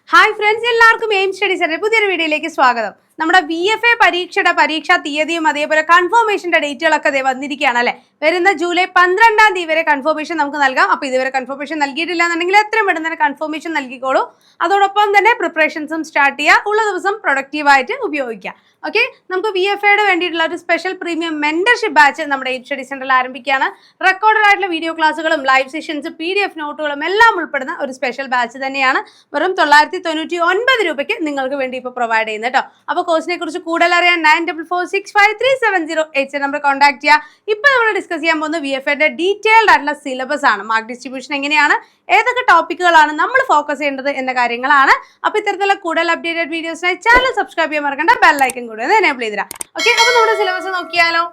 Hi friends, എല്ലാവർക്കും aim study centre പുതിയൊരു വീഡിയോയിലേക്ക് സ്വാഗതം. നമ്മുടെ VFA പരീക്ഷയുടെ പരീക്ഷാ തീയതിയും അതേപോലെ കൺഫർമേഷന്റെ ഡേറ്റുകളൊക്കെ വന്നിരിക്കുകയാണ് അല്ലെ. വരുന്ന ജൂലൈ 12-ാം തീയതി വരെ കൺഫർമേഷൻ നമുക്ക് നൽകാം. അപ്പോൾ ഇതുവരെ കൺഫർമേഷൻ നൽകിയിട്ടില്ല എന്നുണ്ടെങ്കിൽ എത്രയും പെട്ടെന്ന് തന്നെ കൺഫർമേഷൻ നൽകിക്കോളൂ. അതോടൊപ്പം തന്നെ പ്രിപ്പറേഷൻസും സ്റ്റാർട്ട് ചെയ്യുക. ഉള്ള ദിവസം പ്രൊഡക്റ്റീവായിട്ട് ഉപയോഗിക്കുക. ഓക്കെ, നമുക്ക് VFAയുടെ വേണ്ടിയിട്ടുള്ള ഒരു സ്പെഷ്യൽ പ്രീമിയം മെന്റർഷിപ്പ് ബാച്ച് നമ്മുടെ എയിം സ്റ്റഡി സെന്ററിൽ ആരംഭിക്കുകയാണ്. റെക്കോർഡഡ് ആയിട്ടുള്ള വീഡിയോ ക്ലാസ്സുകളും ലൈവ് സെഷൻസ് PDF നോട്ടുകളും എല്ലാം ഉൾപ്പെടുന്ന ഒരു സ്പെഷ്യൽ ബാച്ച് തന്നെയാണ്. വെറും 999 രൂപയ്ക്ക് നിങ്ങൾക്ക് വേണ്ടി ഇപ്പോൾ പ്രൊവൈഡ് ചെയ്യുന്നത് കേട്ടോ. അപ്പോൾ കോഴ്സിനെ കുറിച്ച് കൂടുതൽ അറിയാൻ 9446537087 നമ്പർ കോൺടാക്ട് ചെയ്യുക. ഇപ്പോൾ നമ്മൾ ഡിസ്കസ് ചെയ്യാൻ പോകുന്ന VFAയുടെ ഡീറ്റെയിൽഡ് ആയിട്ടുള്ള സിലബസ് ആണ്. മാർക്ക് ഡിസ്ട്രിബ്യൂഷൻ എങ്ങനെയാണ്, ഏതൊക്കെ ടോപ്പിക്കുകളാണ് നമ്മൾ ഫോക്കസ് ചെയ്യേണ്ടത് എന്ന കാര്യങ്ങളാണ്. അപ്പോൾ ഇത്തരത്തിലുള്ള കൂടുതൽ അപ്ഡേറ്റഡ് വീഡിയോസിനായി ചാനൽ സബ്സ്ക്രൈബ് ചെയ്യാൻ മറക്കണ്ട. ബെല്ലൈക്കൺ കൂടെ ഒന്ന് എനേബിൾ ചെയ്തിരാം. ഓക്കെ, അപ്പോൾ നമ്മുടെ സിലബസ് നോക്കിയാലോ.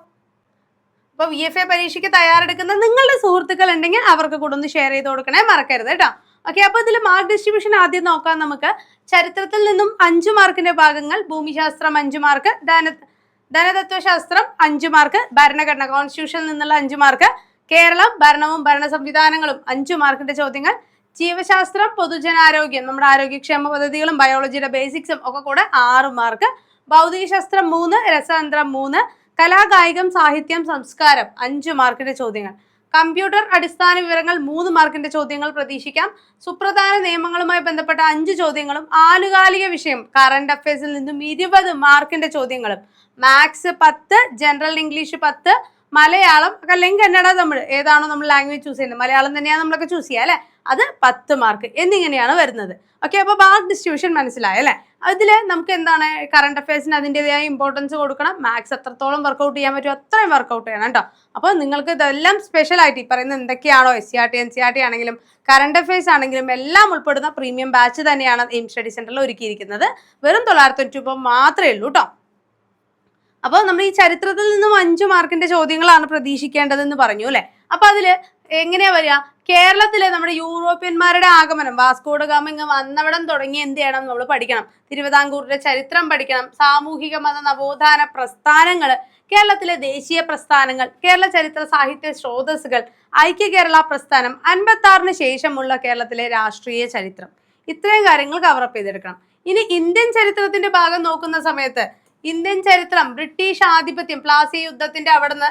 അപ്പോൾ VFA പരീക്ഷയ്ക്ക് തയ്യാറെടുക്കുന്ന നിങ്ങളുടെ സുഹൃത്തുക്കൾ ഉണ്ടെങ്കിൽ അവർക്ക് കൂടെ ഒന്ന് ഷെയർ ചെയ്ത് കൊടുക്കണേ മറക്കരുത് കേട്ടോ. ഓക്കെ, അപ്പോൾ ഇതിൽ മാർക്ക് ഡിസ്ട്രിബ്യൂഷൻ ആദ്യം നോക്കാം നമുക്ക്. ചരിത്രത്തിൽ നിന്നും 5 മാർക്കിന്റെ ഭാഗങ്ങൾ, ഭൂമിശാസ്ത്രം 5 മാർക്ക്, ധനതത്വശാസ്ത്രം 5 മാർക്ക്, ഭരണഘടന കോൺസ്റ്റിറ്റ്യൂഷനിൽ നിന്നുള്ള 5 മാർക്ക്, കേരളം ഭരണവും ഭരണ സംവിധാനങ്ങളും 5 മാർക്കിന്റെ ചോദ്യങ്ങൾ, ജീവശാസ്ത്രം പൊതുജനാരോഗ്യം നമ്മുടെ ആരോഗ്യക്ഷേമ പദ്ധതികളും ബയോളജിയുടെ ബേസിക്സും ഒക്കെ കൂടെ 6 മാർക്ക്, ഭൗതികശാസ്ത്രം 3, രസതന്ത്രം 3, കലാകായികം സാഹിത്യം സംസ്കാരം 5 മാർക്കിന്റെ ചോദ്യങ്ങൾ, കമ്പ്യൂട്ടർ അടിസ്ഥാന വിവരങ്ങൾ 3 മാർക്കിന്റെ ചോദ്യങ്ങൾ പ്രതീക്ഷിക്കാം. സുപ്രധാന നിയമങ്ങളുമായി ബന്ധപ്പെട്ട 5 ചോദ്യങ്ങളും ആനുകാലിക വിഷയം കറണ്ട് അഫയേഴ്സിൽ നിന്നും 20 മാർക്കിന്റെ ചോദ്യങ്ങളും, മാത്സ് 10, ജനറൽ ഇംഗ്ലീഷ് 10, മലയാളം അല്ലെങ്കിൽ കന്നഡ തമിഴ് ഏതാണോ നമ്മൾ ലാംഗ്വേജ് ചൂസ് ചെയ്യുന്നത്, മലയാളം തന്നെയാണ് നമ്മളൊക്കെ ചൂസ് ചെയ്യുക അല്ലെ, അത് 10 മാർക്ക് എന്നിങ്ങനെയാണ് വരുന്നത്. ഓക്കെ, അപ്പോൾ മാർക്ക് ഡിസ്ട്രിബ്യൂഷൻ മനസ്സിലായി അല്ലേ. അതിൽ നമുക്ക് എന്താണ്, കറണ്ട് അഫയേഴ്സിന് അതിൻ്റെതായ ഇമ്പോർട്ടൻസ് കൊടുക്കണം. മാത്സ് എത്രത്തോളം വർക്കൗട്ട് ചെയ്യാൻ പറ്റുമോ അത്രയും വർക്കൗട്ട് ചെയ്യണം കേട്ടോ. അപ്പോൾ നിങ്ങൾക്ക് ഇതെല്ലാം സ്പെഷ്യലായിട്ട് ഈ പറയുന്ന എന്തൊക്കെയാണോ SCRT NCERT ആണെങ്കിലും കറണ്ട് അഫയേഴ്സ് ആണെങ്കിലും എല്ലാം ഉൾപ്പെടുന്ന പ്രീമിയം ബാച്ച് തന്നെയാണ് എയിം സ്റ്റഡി സെന്ററിൽ ഒരുക്കിയിരിക്കുന്നത്. വെറും 990 രൂപ മാത്രമേ ഉള്ളൂ കേട്ടോ. അപ്പോൾ നമ്മൾ ഈ ചരിത്രത്തിൽ നിന്നും 5 മാർക്കിന്റെ ചോദ്യങ്ങളാണ് പ്രതീക്ഷിക്കേണ്ടതെന്ന് പറഞ്ഞു അല്ലെ. അപ്പൊ അതില് എങ്ങനെയാ വരിക, കേരളത്തിലെ നമ്മുടെ യൂറോപ്യന്മാരുടെ ആഗമനം, വാസ്കോഡ ഗാമ ഇങ്ങ് വന്നവിടം തുടങ്ങി എന്ത് ചെയ്യണം, നമ്മൾ പഠിക്കണം. തിരുവിതാംകൂറിന്റെ ചരിത്രം പഠിക്കണം. സാമൂഹിക മത നവോത്ഥാന പ്രസ്ഥാനങ്ങൾ, കേരളത്തിലെ ദേശീയ പ്രസ്ഥാനങ്ങൾ, കേരള ചരിത്ര സാഹിത്യ സ്രോതസ്സുകൾ, ഐക്യ കേരള പ്രസ്ഥാനം, 56-ന് ശേഷമുള്ള കേരളത്തിലെ രാഷ്ട്രീയ ചരിത്രം, ഇത്രയും കാര്യങ്ങൾ കവറപ്പ് ചെയ്തെടുക്കണം. ഇനി ഇന്ത്യൻ ചരിത്രത്തിന്റെ ഭാഗം നോക്കുന്ന സമയത്ത് ഇന്ത്യൻ ചരിത്രം, ബ്രിട്ടീഷ് ആധിപത്യം, പ്ലാസി യുദ്ധത്തിന്റെ അവിടുന്ന്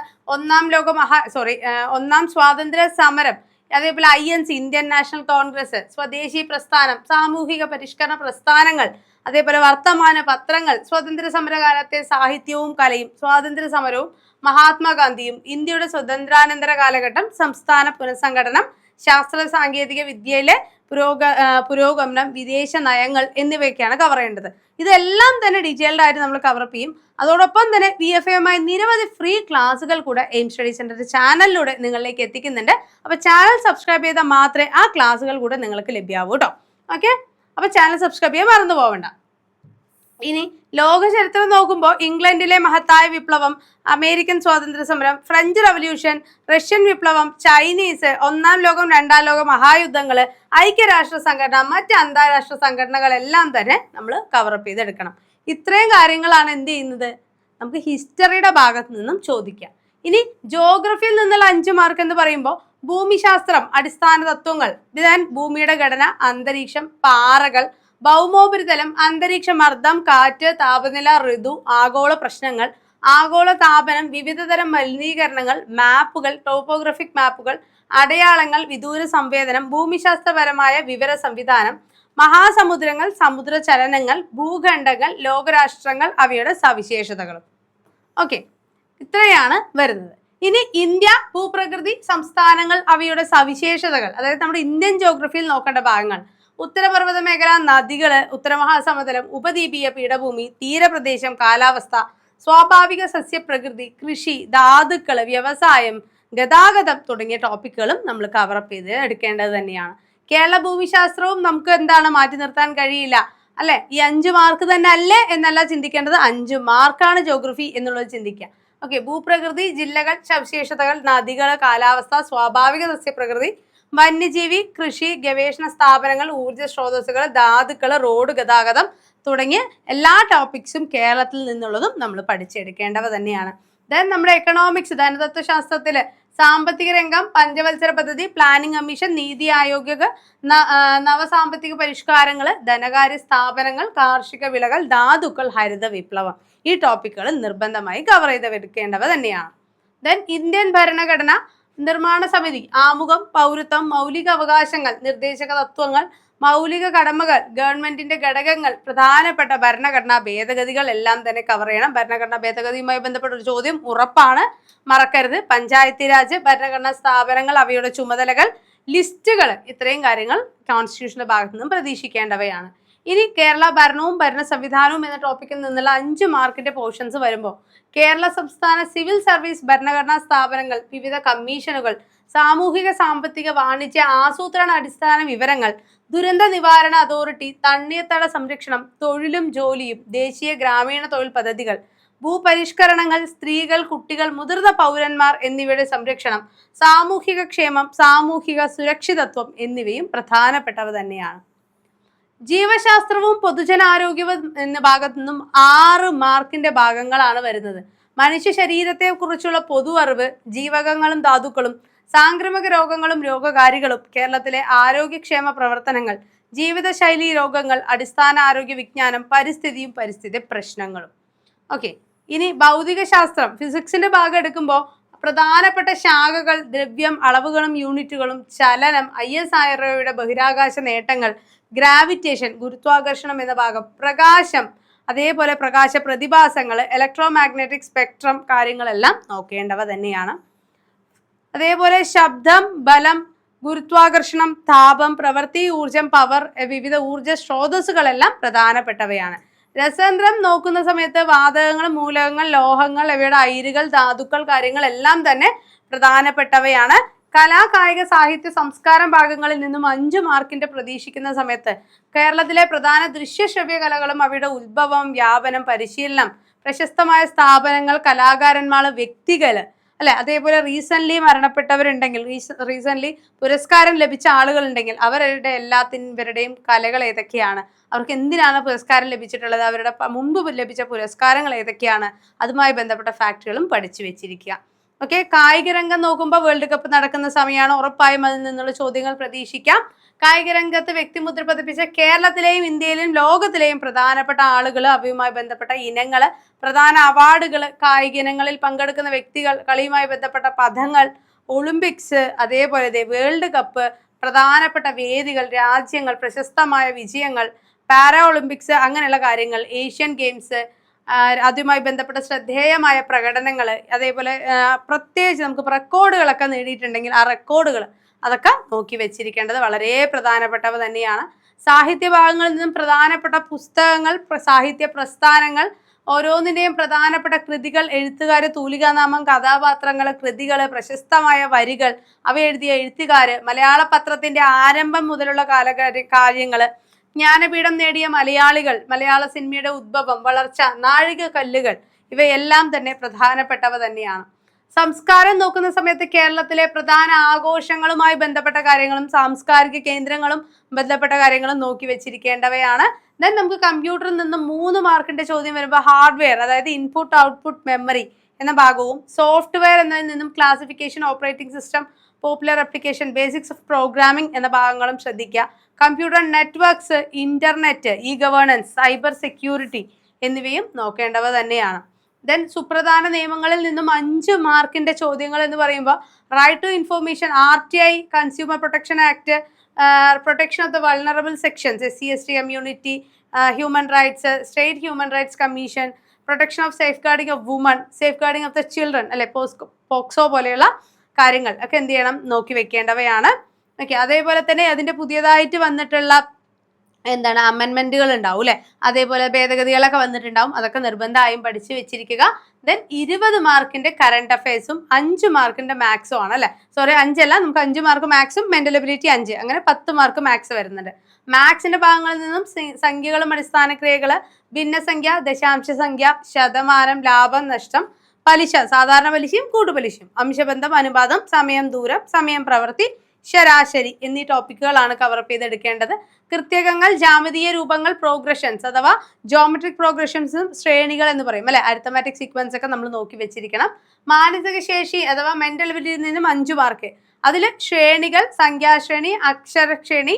ഒന്നാം സ്വാതന്ത്ര്യ സമരം, അതേപോലെ INC ഇന്ത്യൻ നാഷണൽ കോൺഗ്രസ്, സ്വദേശി പ്രസ്ഥാനം, സാമൂഹിക പരിഷ്കരണ പ്രസ്ഥാനങ്ങൾ, അതേപോലെ വർത്തമാന പത്രങ്ങൾ, സ്വാതന്ത്ര്യ സമരകാലത്തെ സാഹിത്യവും കലയും, സ്വാതന്ത്ര്യ സമരവും മഹാത്മാഗാന്ധിയും, ഇന്ത്യയുടെ സ്വതന്ത്രാനന്തര കാലഘട്ടം, സംസ്ഥാന പുനഃസംഘടനം, ശാസ്ത്ര സാങ്കേതിക വിദ്യയിലെ പുരോഗമനം, വിദേശ നയങ്ങൾ എന്നിവയൊക്കെയാണ് കവർ ചെയ്യേണ്ടത്. ഇതെല്ലാം തന്നെ ഡീറ്റെയിൽഡ് ആയിട്ട് നമ്മൾ കവറപ്പ് ചെയ്യും. അതോടൊപ്പം തന്നെ VFAയുമായി നിരവധി ഫ്രീ ക്ലാസ്സുകൾ കൂടെ എയിം സ്റ്റഡി സെന്റർ ചാനലിലൂടെ നിങ്ങളിലേക്ക് എത്തിക്കുന്നുണ്ട്. അപ്പോൾ ചാനൽ സബ്സ്ക്രൈബ് ചെയ്താൽ മാത്രമേ ആ ക്ലാസ്സുകൾ കൂടെ നിങ്ങൾക്ക് ലഭ്യമാവൂ കേട്ടോ. ഓക്കെ, അപ്പോൾ ചാനൽ സബ്സ്ക്രൈബ് ചെയ്യാൻ മറന്നു പോകണ്ട. ഇനി ലോക ചരിത്രം നോക്കുമ്പോൾ ഇംഗ്ലണ്ടിലെ മഹത്തായ വിപ്ലവം, അമേരിക്കൻ സ്വാതന്ത്ര്യ സമരം, ഫ്രഞ്ച് റവല്യൂഷൻ, റഷ്യൻ വിപ്ലവം, ചൈനീസ്, 1-ാം ലോകം 2-ാം ലോക മഹായുദ്ധങ്ങൾ, ഐക്യരാഷ്ട്ര സംഘടന, മറ്റ് അന്താരാഷ്ട്ര സംഘടനകളെല്ലാം തന്നെ നമ്മൾ കവറപ്പ് ചെയ്തെടുക്കണം. ഇത്രയും കാര്യങ്ങളാണ് എന്ത് ചെയ്യുന്നത്, നമുക്ക് ഹിസ്റ്ററിയുടെ ഭാഗത്ത് നിന്നും ചോദിക്കാം. ഇനി ജോഗ്രഫിയിൽ നിന്നുള്ള 5 മാർക്ക് എന്ന് പറയുമ്പോൾ ഭൂമിശാസ്ത്രം, അടിസ്ഥാന തത്വങ്ങൾ, ഭൂമിയുടെ ഘടന, അന്തരീക്ഷം, പാറകൾ, ഭൗമോപരിതലം, അന്തരീക്ഷ മർദ്ദം, കാറ്റ്, താപനില, ഋതു, ആഗോള പ്രശ്നങ്ങൾ, ആഗോള താപനം, വിവിധതരം മലിനീകരണങ്ങൾ, മാപ്പുകൾ, ടോപ്പോഗ്രഫിക് മാപ്പുകൾ, അടയാളങ്ങൾ, വിദൂര സംവേദനം, ഭൂമിശാസ്ത്രപരമായ വിവര സംവിധാനം, മഹാസമുദ്രങ്ങൾ, സമുദ്ര ചലനങ്ങൾ, ഭൂഖണ്ഡങ്ങൾ, ലോകരാഷ്ട്രങ്ങൾ, അവയുടെ സവിശേഷതകളും. ഓക്കെ, ഇത്രയാണ് വരുന്നത്. ഇനി ഇന്ത്യ, ഭൂപ്രകൃതി, സംസ്ഥാനങ്ങൾ, അവയുടെ സവിശേഷതകൾ, അതായത് നമ്മുടെ ഇന്ത്യൻ ജോഗ്രഫിയിൽ നോക്കേണ്ട ഭാഗങ്ങൾ, ഉത്തരപർവ്വത മേഖല, നദികള്, ഉത്തരമഹാസമതലം, ഉപദ്വീപീയ പീഠഭൂമി, തീരപ്രദേശം, കാലാവസ്ഥ, സ്വാഭാവിക സസ്യപ്രകൃതി, കൃഷി, ധാതുക്കള്, വ്യവസായം, ഗതാഗതം തുടങ്ങിയ ടോപ്പിക്കുകളും നമ്മൾ കവറപ്പ് ചെയ്ത് എടുക്കേണ്ടത് തന്നെയാണ്. കേരള ഭൂമിശാസ്ത്രവും നമുക്ക് എന്താണ് മാറ്റി നിർത്താൻ കഴിയില്ല അല്ലെ. ഈ 5 മാർക്ക് തന്നെ അല്ലേ എന്നല്ല ചിന്തിക്കേണ്ടത്, 5 മാർക്കാണ് ജോഗ്രഫി എന്നുള്ളത് ചിന്തിക്കുക. ഓക്കെ, ഭൂപ്രകൃതി, ജില്ലകൾ, സവിശേഷതകൾ, നദികൾ, കാലാവസ്ഥ, സ്വാഭാവിക സസ്യപ്രകൃതി, വന്യജീവി, കൃഷി, ഗവേഷണ സ്ഥാപനങ്ങൾ, ഊർജ്ജ സ്രോതസ്സുകൾ, ധാതുക്കൾ, റോഡ് ഗതാഗതം തുടങ്ങിയ എല്ലാ ടോപ്പിക്സും കേരളത്തിൽ നിന്നുള്ളതും നമ്മൾ പഠിച്ചെടുക്കേണ്ടവ തന്നെയാണ്. ദെൻ നമ്മുടെ എക്കണോമിക്സ്, ധനതത്വശാസ്ത്രത്തില് സാമ്പത്തിക രംഗം, പഞ്ചവത്സര പദ്ധതി, പ്ലാനിംഗ് കമ്മീഷൻ, നീതി ആയോഗ്, നവസാമ്പത്തിക പരിഷ്കാരങ്ങൾ, ധനകാര്യ സ്ഥാപനങ്ങൾ, കാർഷിക വിളകൾ, ധാതുക്കൾ, ഹരിത വിപ്ലവം. ഈ ടോപ്പിക്കുകൾ നിർബന്ധമായി കവർ ചെയ്തെടുക്കേണ്ടവ തന്നെയാണ്. ദെൻ ഇന്ത്യൻ ഭരണഘടന നിർമ്മാണ സമിതി, ആമുഖം, പൗരത്വം, മൗലിക അവകാശങ്ങൾ, നിർദ്ദേശക തത്വങ്ങൾ, മൗലിക കടമകൾ, ഗവൺമെന്റിന്റെ ഘടകങ്ങൾ, പ്രധാനപ്പെട്ട ഭരണഘടനാ ഭേദഗതികൾ എല്ലാം തന്നെ കവർ ചെയ്യണം. ഭരണഘടനാ ഭേദഗതിയുമായി ബന്ധപ്പെട്ട ഒരു ചോദ്യം ഉറപ്പാണ്, മറക്കരുത്. പഞ്ചായത്തി രാജ്, ഭരണഘടനാ സ്ഥാപനങ്ങൾ, അവയുടെ ചുമതലകൾ, ലിസ്റ്റുകൾ, ഇത്രയും കാര്യങ്ങൾ കോൺസ്റ്റിറ്റ്യൂഷന്റെ ഭാഗത്തു നിന്നും പ്രതീക്ഷിക്കേണ്ടവയാണ്. ഇനി കേരള ഭരണവും ഭരണ സംവിധാനവും എന്ന ടോപ്പിക്കിൽ നിന്നുള്ള 5 മാർക്കിന്റെ പോർഷൻസ് വരുമ്പോൾ കേരള സംസ്ഥാന സിവിൽ സർവീസ് ഭരണഘടനാ സ്ഥാപനങ്ങൾ, വിവിധ കമ്മീഷനുകൾ, സാമൂഹിക സാമ്പത്തിക വാണിജ്യ ആസൂത്രണ അടിസ്ഥാന വിവരങ്ങൾ, ദുരന്ത നിവാരണ അതോറിറ്റി, തണ്ണീർത്തട സംരക്ഷണം, തൊഴിലും ജോലിയും, ദേശീയ ഗ്രാമീണ തൊഴിൽ പദ്ധതികൾ, ഭൂപരിഷ്കരണങ്ങൾ, സ്ത്രീകൾ, കുട്ടികൾ, മുതിർന്ന പൗരന്മാർ എന്നിവയുടെ സംരക്ഷണം, സാമൂഹിക ക്ഷേമം, സാമൂഹിക സുരക്ഷിതത്വം എന്നിവയും പ്രധാനപ്പെട്ടവ തന്നെയാണ്. ജീവശാസ്ത്രവും പൊതുജനാരോഗ്യവും എന്ന ഭാഗത്തു നിന്നും 6 മാർക്കിന്റെ ഭാഗങ്ങളാണ് വരുന്നത്. മനുഷ്യ ശരീരത്തെ കുറിച്ചുള്ള പൊതു അറിവ്, ജീവകങ്ങളും ധാതുക്കളും, സാംക്രമിക രോഗങ്ങളും രോഗകാരികളും, കേരളത്തിലെ ആരോഗ്യക്ഷേമ പ്രവർത്തനങ്ങൾ, ജീവിതശൈലി രോഗങ്ങൾ, അടിസ്ഥാന ആരോഗ്യ വിജ്ഞാനം, പരിസ്ഥിതിയും പരിസ്ഥിതി പ്രശ്നങ്ങളും. ഓക്കെ, ഇനി ഭൗതിക ശാസ്ത്രം, ഫിസിക്സിന്റെ ഭാഗം എടുക്കുമ്പോൾ പ്രധാനപ്പെട്ട ശാഖകൾ, ദ്രവ്യം, അളവുകളും യൂണിറ്റുകളും, ചലനം, ISROയുടെ ബഹിരാകാശ നേട്ടങ്ങൾ, ഗ്രാവിറ്റേഷൻ, ഗുരുത്വാകർഷണം എന്ന ഭാഗം, പ്രകാശം, അതേപോലെ പ്രകാശ പ്രതിഭാസങ്ങൾ, ഇലക്ട്രോ മാഗ്നറ്റിക് സ്പെക്ട്രം, കാര്യങ്ങളെല്ലാം നോക്കേണ്ടവ തന്നെയാണ്. അതേപോലെ ശബ്ദം, ബലം, ഗുരുത്വാകർഷണം, താപം, പ്രവൃത്തി, ഊർജം, പവർ, വിവിധ ഊർജ സ്രോതസ്സുകളെല്ലാം പ്രധാനപ്പെട്ടവയാണ്. രസതന്ത്രം നോക്കുന്ന സമയത്ത് വാതകങ്ങൾ, മൂലകങ്ങൾ, ലോഹങ്ങൾ, ഇവയുടെ അയിരുകൾ, ധാതുക്കൾ, കാര്യങ്ങളെല്ലാം തന്നെ പ്രധാനപ്പെട്ടവയാണ്. കലാ, കായിക, സാഹിത്യ, സംസ്കാരം ഭാഗങ്ങളിൽ നിന്നും 5 മാർക്കിന്റെ പ്രതീക്ഷിക്കുന്ന സമയത്ത് കേരളത്തിലെ പ്രധാന ദൃശ്യശ്രവ്യ കലകളും അവയുടെ ഉത്ഭവം, വ്യാപനം, പരിശീലനം, പ്രശസ്തമായ സ്ഥാപനങ്ങൾ, കലാകാരന്മാർ, വ്യക്തികൾ, അല്ലെ, അതേപോലെ റീസെന്റ് മരണപ്പെട്ടവരുണ്ടെങ്കിൽ, റീസെന്റ് പുരസ്കാരം ലഭിച്ച ആളുകളുണ്ടെങ്കിൽ അവരുടെ ഇവരുടെയും കലകൾ ഏതൊക്കെയാണ്, അവർക്ക് എന്തിനാണ് പുരസ്കാരം ലഭിച്ചിട്ടുള്ളത്, അവരുടെ മുമ്പ് ലഭിച്ച പുരസ്കാരങ്ങൾ ഏതൊക്കെയാണ്, അതുമായി ബന്ധപ്പെട്ട ഫാക്ടുകളും പഠിച്ചു വെച്ചിരിക്കുക. ഓക്കെ, കായിക രംഗം നോക്കുമ്പോൾ വേൾഡ് കപ്പ് നടക്കുന്ന സമയമാണ്, ഉറപ്പായും അതിൽ നിന്നുള്ള ചോദ്യങ്ങൾ പ്രതീക്ഷിക്കാം. കായിക രംഗത്ത് വ്യക്തിമുദ്ര പതിപ്പിച്ച കേരളത്തിലെയും ഇന്ത്യയിലെയും ലോകത്തിലെയും പ്രധാനപ്പെട്ട ആളുകൾ, അവയുമായി ബന്ധപ്പെട്ട ഇനങ്ങൾ, പ്രധാന അവാർഡുകൾ, കായിക ഇനങ്ങളിൽ പങ്കെടുക്കുന്ന വ്യക്തികൾ, കളിയുമായി ബന്ധപ്പെട്ട പദങ്ങൾ, ഒളിമ്പിക്സ്, അതേപോലെ വേൾഡ് കപ്പ്, പ്രധാനപ്പെട്ട വേദികൾ, രാജ്യങ്ങൾ, പ്രശസ്തമായ വിജയങ്ങൾ, പാരാ ഒളിമ്പിക്സ്, അങ്ങനെയുള്ള കാര്യങ്ങൾ, ഏഷ്യൻ ഗെയിംസ്, അതുമായി ബന്ധപ്പെട്ട ശ്രദ്ധേയമായ പ്രകടനങ്ങൾ, അതേപോലെ പ്രത്യേകിച്ച് നമുക്ക് റെക്കോർഡുകളൊക്കെ നേടിയിട്ടുണ്ടെങ്കിൽ ആ റെക്കോർഡുകൾ അതൊക്കെ നോക്കി വെച്ചിരിക്കേണ്ടത് വളരെ പ്രധാനപ്പെട്ടവ തന്നെയാണ്. സാഹിത്യ ഭാഗങ്ങളിൽ നിന്നും പ്രധാനപ്പെട്ട പുസ്തകങ്ങൾ, സാഹിത്യ പ്രസ്ഥാനങ്ങൾ, ഓരോന്നിൻ്റെയും പ്രധാനപ്പെട്ട കൃതികൾ, എഴുത്തുകാർ, തൂലികാനാമം, കഥാപാത്രങ്ങൾ, കൃതികൾ, പ്രശസ്തമായ വരികൾ, അവ എഴുതിയ എഴുത്തുകാർ, മലയാള പത്രത്തിന്റെ ആരംഭം മുതലുള്ള കാര്യങ്ങൾ, ജ്ഞാനപീഠം നേടിയ മലയാളികൾ, മലയാള സിനിമയുടെ ഉദ്ഭവം, വളർച്ച, നാഴിക കല്ലുകൾ, ഇവയെല്ലാം തന്നെ പ്രധാനപ്പെട്ടവ തന്നെയാണ്. സംസ്കാരം നോക്കുന്ന സമയത്ത് കേരളത്തിലെ പ്രധാന ആഘോഷങ്ങളുമായി ബന്ധപ്പെട്ട കാര്യങ്ങളും സാംസ്കാരിക കേന്ദ്രങ്ങളും ബന്ധപ്പെട്ട കാര്യങ്ങളും നോക്കി വെച്ചിരിക്കേണ്ടവയാണ്. ദെൻ നമുക്ക് കമ്പ്യൂട്ടറിൽ നിന്നും 3 മാർക്കിന്റെ ചോദ്യം വരുമ്പോൾ ഹാർഡ്വെയർ, അതായത് ഇൻപുട്ട് ഔട്ട്പുട്ട് മെമ്മറി എന്ന ഭാഗവും, സോഫ്റ്റ്വെയർ എന്നതിൽ നിന്നും classification, operating system, popular application, basics of programming എന്ന ഭാഗങ്ങളും ശ്രദ്ധിക്കുക. Computer networks, internet, E governance, cyber security എന്നിവയും നോക്കേണ്ടവ തന്നെയാണ്. ദെൻ സുപ്രധാന നിയമങ്ങളിൽ നിന്നും 5 മാർക്കിന്റെ ചോദ്യങ്ങൾ എന്ന് പറയുമ്പോൾ right to information, RTI, consumer protection act, protection of the vulnerable sections, SC/ST community, human rights, state human rights commission, protection of safeguarding of woman, safeguarding of the children, അല്ലെ, POCSO പോലെയുള്ള കാര്യങ്ങൾ ഒക്കെ എന്ത് ചെയ്യണം, നോക്കി വെക്കേണ്ടവയാണ്. Okay, അതേപോലെ തന്നെ അതിന്റെ പുതിയതായിട്ട് വന്നിട്ടുള്ള അമെൻമെന്റുകൾ ഉണ്ടാവും, അല്ലെ, അതേപോലെ ഭേദഗതികളൊക്കെ വന്നിട്ടുണ്ടാവും, അതൊക്കെ നിർബന്ധമായും പഠിച്ചു വെച്ചിരിക്കുക. ദെൻ 20 മാർക്കിന്റെ കറണ്ട് അഫയേഴ്സും 5 മാർക്കിന്റെ മാത്സും ആണ്, അല്ലെ, സോറി 5 അല്ല, നമുക്ക് 5 മാർക്ക് മാത്സും മെന്റൽ എബിലിറ്റി 5, അങ്ങനെ 10 മാർക്ക് മാത്സ് വരുന്നുണ്ട്. മാത്സിന്റെ ഭാഗങ്ങളിൽ നിന്നും സംഖ്യകളും അടിസ്ഥാന ക്രിയകള്, ഭിന്നസംഖ്യ, ദശാംശ സംഖ്യ, ശതമാനം, ലാഭം, നഷ്ടം, പലിശ, സാധാരണ പലിശയും കൂട്ടുപലിശയും, അംശബന്ധം, അനുപാതം, സമയം, ദൂരം, സമയം, പ്രവൃത്തി, ശരാശരി എന്നീ ടോപ്പിക്കുകളാണ് കവറപ്പ് ചെയ്തെടുക്കേണ്ടത്. കൃത്യകങ്ങൾ, ജാമിതീയ രൂപങ്ങൾ, പ്രോഗ്രഷൻസ് അഥവാ ജോമെട്രിക് പ്രോഗ്രഷൻസും ശ്രേണികൾ എന്ന് പറയും അല്ലെ. അരിത്തമാറ്റിക് സീക്വൻസ് ഒക്കെ നമ്മൾ നോക്കി വെച്ചിരിക്കണം. മാനസിക ശേഷി അഥവാ മെന്റൽ എബിലിറ്റിയിൽ നിന്നും 5 മാർക്ക്. അതിൽ ശ്രേണികൾ, സംഖ്യാശ്രേണി, അക്ഷരശ്രേണി,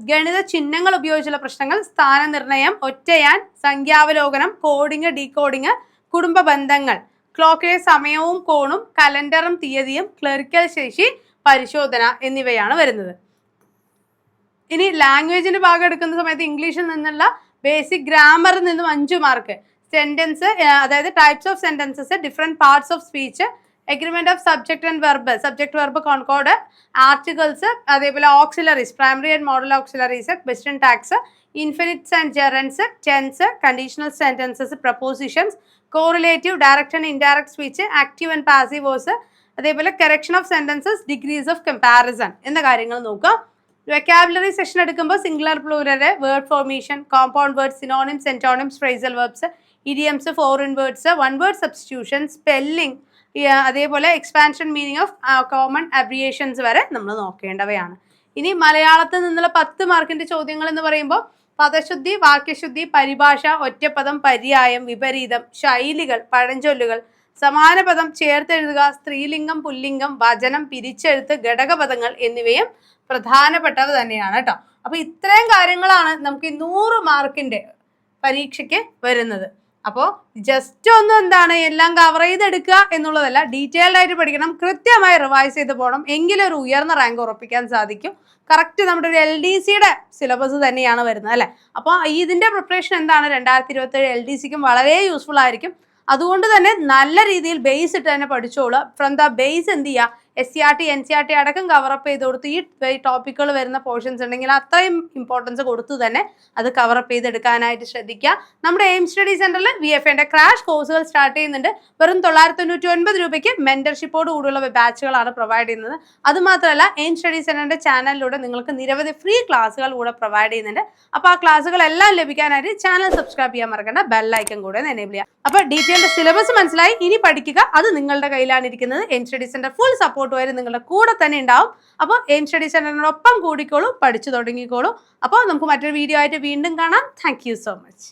ഗണിത ചിഹ്നങ്ങൾ ഉപയോഗിച്ചുള്ള പ്രശ്നങ്ങൾ, സ്ഥാനനിർണയം, ഒറ്റയാൻ, സംഖ്യാവലോകനം, കോഡിങ്, ഡീകോഡിങ്, കുടുംബ ബന്ധങ്ങൾ, ക്ലോക്കിലെ സമയവും കോണും, കലണ്ടറും തീയതിയും, ക്ലറിക്കൽ ശേഷി പരിശോധന എന്നിവയാണ് വരുന്നത്. ഇനി ലാംഗ്വേജിന്റെ ഭാഗം എടുക്കുന്ന സമയത്ത് ഇംഗ്ലീഷിൽ നിന്നുള്ള ബേസിക് ഗ്രാമറിൽ നിന്നും 5 മാർക്ക്. സെന്റൻസ് അതായത് types of sentences, different parts of speech, agreement of subject and verb, subject verb concord, articles, അതേപോലെ auxiliaries, primary and modal auxiliaries, question tags, infinitives and gerunds, tense, conditional sentences, prepositions, correlative, direct and indirect speech, active and passive voice, അതേപോലെ correction of sentences, degrees of comparison എന്ന കാര്യങ്ങൾ നോക്കുക. Vocabulary section എടുക്കുമ്പോൾ singular, plural, word formation, compound words, synonyms, antonyms, phrasal verbs, idioms, foreign words, one word substitution, spelling, അതേപോലെ expansion meaning of common അബ്രിയേഷൻസ് വരെ നമ്മൾ നോക്കേണ്ടവയാണ്. ഇനി മലയാളത്തിൽ നിന്നുള്ള 10 മാർക്കിന്റെ ചോദ്യങ്ങൾ എന്ന് പറയുമ്പോൾ പദശുദ്ധി, വാക്യശുദ്ധി, പരിഭാഷ, ഒറ്റപ്പദം, പര്യായം, വിപരീതം, ശൈലികൾ, പഴഞ്ചൊല്ലുകൾ, സമാന പദം ചേർത്തെഴുതുക, സ്ത്രീലിംഗം, പുല്ലിംഗം, വചനം, പിരിച്ചെഴുത്ത്, ഘടകപദങ്ങൾ എന്നിവയും പ്രധാനപ്പെട്ടവ തന്നെയാണ് കേട്ടോ. അപ്പൊ ഇത്രയും കാര്യങ്ങളാണ് നമുക്ക് 100 മാർക്കിന്റെ പരീക്ഷയ്ക്ക് വരുന്നത്. അപ്പോൾ ജസ്റ്റ് ഒന്ന് എന്താണ് എല്ലാം കവർ ചെയ്തെടുക്കുക എന്നുള്ളതല്ല, ഡീറ്റെയിൽഡ് ആയിട്ട് പഠിക്കണം, കൃത്യമായി റിവൈസ് ചെയ്ത് പോകണം, എങ്കിലും ഒരു ഉയർന്ന റാങ്ക് ഉറപ്പിക്കാൻ സാധിക്കും. കറക്റ്റ് നമ്മുടെ ഒരു LDCയുടെ സിലബസ് തന്നെയാണ് വരുന്നത് അല്ലേ. അപ്പോൾ ഇതിന്റെ പ്രിപ്പറേഷൻ എന്താണ് 2027 LDCക്കും വളരെ യൂസ്ഫുൾ ആയിരിക്കും. അതുകൊണ്ട് തന്നെ നല്ല രീതിയിൽ ബേസ് ഇട്ട് തന്നെ പഠിച്ചോളൂ. ഫ്രം ദ ബേസ് എന്ത് ചെയ്യുക, SCRT NCRT അടക്കം കവറപ്പ് ചെയ്ത് കൊടുത്ത് ഈ ടോപ്പിക്കുകൾ വരുന്ന പോർഷൻസ് ഉണ്ടെങ്കിൽ അത്രയും ഇമ്പോർട്ടൻസ് കൊടുത്തു തന്നെ അത് കവറപ്പ് ചെയ്തെടുക്കാനായിട്ട് ശ്രദ്ധിക്കുക. നമ്മുടെ എയിം സ്റ്റഡി സെന്ററിൽ VFAന്റെ ക്രാഷ് കോഴ്സുകൾ സ്റ്റാർട്ട് ചെയ്യുന്നുണ്ട്. വെറും 999 രൂപയ്ക്ക് മെന്റർഷിപ്പോട് കൂടിയുള്ള ബാച്ചുകളാണ് പ്രൊവൈഡ് ചെയ്യുന്നത്. അതുമാത്രമല്ല എയിം സ്റ്റഡി സെന്ററിന്റെ ചാനലിലൂടെ നിങ്ങൾക്ക് നിരവധി ഫ്രീ ക്ലാസ്സുകൾ കൂടെ പ്രൊവൈഡ് ചെയ്യുന്നുണ്ട്. അപ്പോൾ ആ ക്ലാസ്സുകളെല്ലാം ലഭിക്കാനായിട്ട് ചാനൽ സബ്സ്ക്രൈബ് ചെയ്യാൻ മറക്കണ്ട, ബെല്ലൈക്കൺ കൂടെ എനേബിൾ ചെയ്യുക. അപ്പോൾ ഡീറ്റെയിൽഡ് സിലബസ് മനസ്സിലായി, ഇനി പഠിക്കുക, അത് നിങ്ങളുടെ കയ്യിലാണ് ഇരിക്കുന്നത്. Aim study centre full support വരെ നിങ്ങളുടെ കൂടെ തന്നെ ഉണ്ടാവും. അപ്പോൾ എയിം സ്റ്റഡി സെന്ററിനോടൊപ്പം കൂടിക്കോളൂ, പഠിച്ചു തുടങ്ങിക്കോളൂ. അപ്പോൾ നമുക്ക് മറ്റൊരു വീഡിയോ ആയിട്ട് വീണ്ടും കാണാം. Thank you so much.